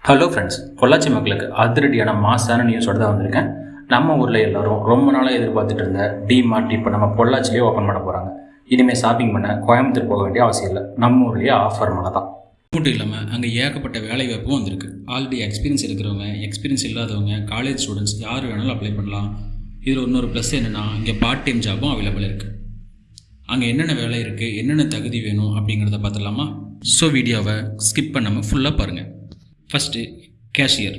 Hello friends, Pollachi மக்களுக்கு அதிரடியான மாசான நியூஸோட தான் வந்திருக்கேன். நம்ம ஊரில் எல்லோரும் ரொம்ப நாளாக எதிர்பார்த்துட்டு இருந்த டிமார்ட் இப்போ நம்ம பொள்ளாச்சிலேயே ஓப்பன் பண்ண போகிறாங்க. இனிமேல் ஷாப்பிங் பண்ண கோயம்புத்தூர் போக வேண்டிய அவசியம் இல்லை, நம்ம ஊர்லேயே ஆஃபர் மேலே தான். மட்டும் இல்லாமல் அங்கே ஏகப்பட்ட வேலை வாய்ப்பும் வந்திருக்கு. ஆல்ரெடி எக்ஸ்பீரியன்ஸ் இருக்கிறவங்க, எக்ஸ்பீரியன்ஸ் இல்லாதவங்க, காலேஜ் ஸ்டூடெண்ட்ஸ் யார் வேணாலும் அப்ளை பண்ணலாம். இதில் இன்னொரு ப்ளஸ் என்னென்னா, இங்கே பார்ட் டைம் ஜாபும் அவைலபிள் இருக்குது. அங்கே என்னென்ன வேலை இருக்குது, என்னென்ன தகுதி வேணும் அப்படிங்கிறத பார்த்துடலாமா? ஸோ வீடியோவை ஸ்கிப் பண்ணாமல் ஃபுல்லாக பாருங்கள். First cashier.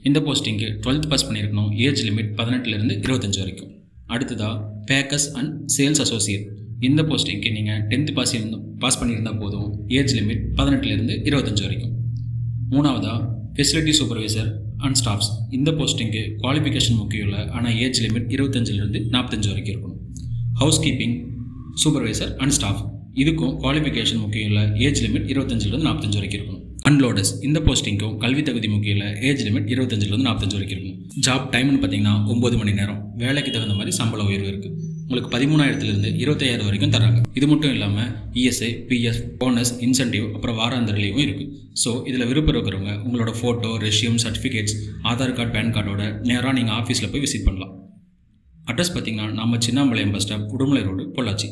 இந்த போஸ்டிங்கு 12th பாஸ் பண்ணியிருக்கணும். ஏஜ் லிமிட் 18லேருந்து 25 வரைக்கும். அடுத்ததாக பேக்கர்ஸ் அண்ட் சேல்ஸ் அசோசியேட். இந்த போஸ்டிங்க்கு நீங்கள் 10th பாஸ் பண்ணியிருந்தால் போதும். ஏஜ் லிமிட் 18லேருந்து 25 வரைக்கும். மூணாவதாக ஃபெசிலிட்டி சூப்பர்வைசர் அண்ட் ஸ்டாஃப்ஸ். இந்த போஸ்டிங்கு குவாலிஃபிகேஷன் முக்கியம் இல்லை, ஆனால் ஏஜ் லிமிட் 25லேருந்து 45 வரைக்கும் இருக்கணும். House keeping supervisor and staff. இதுக்கும் குவாலிஃபிகேஷன் முக்கியம் இல்லை, ஏஜ் லிமிட் 25லேருந்து 45 வரைக்கும் இருக்கணும். அன்லோடர்ஸ். இந்த போஸ்டிங்க்கும் கல்வி தகுதி முக்கியம் இல்லை, ஏஜ் லிமிட் 25லேருந்து 45 வரைக்கும் இருக்கும். ஜாப் டைம்னு பார்த்தீங்கன்னா 9 மணி நேரம். வேலைக்கு தகுந்த மாதிரி சம்பள உயர்வு இருக்குது. உங்களுக்கு 13,000லேருந்து 25,000 வரைக்கும் தராங்க. இது மட்டும் இல்லாமல் இஎஸ்ஐ, பிஎஃப், போனஸ், இன்சென்டிவ், அப்புறம் வாராந்திர லீவும் இருக்குது. ஸோ இதில் விருப்பம் இருக்கிறவங்க உங்களோட photo, resume, certificates, Aadhaar card, PAN கார்டோட நேராக நீங்கள் ஆஃபீஸில் போய் விசிட் பண்ணலாம். அட்ரஸ் பார்த்தீங்கன்னா நம்ம Chinnampalayam bus stop, Udumalai road, Pollachi.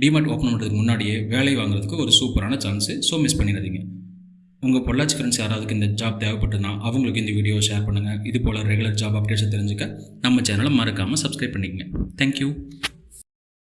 DMart open பண்ணுறதுக்கு முன்னாடியே வேலை வாங்குறதுக்கு ஒரு சூப்பரான சான்ஸு. ஸோ மிஸ் பண்ணிடாதீங்க. உங்கள் பொள்ளாச்சி ஃப்ரெண்ட்ஸ் யாராவதுக்கு இந்த ஜாப் தேவைப்பட்டுனா அவங்களுக்கு இந்த வீடியோவை ஷேர் பண்ணுங்கள். இது போல் ரெகுலர் ஜாப் அப்டேட்ஸை தெரிஞ்சுக்க நம்ம சேனலை மறக்காமல் சப்ஸ்கிரைப் பண்ணிக்கங்க. தேங்க்யூ.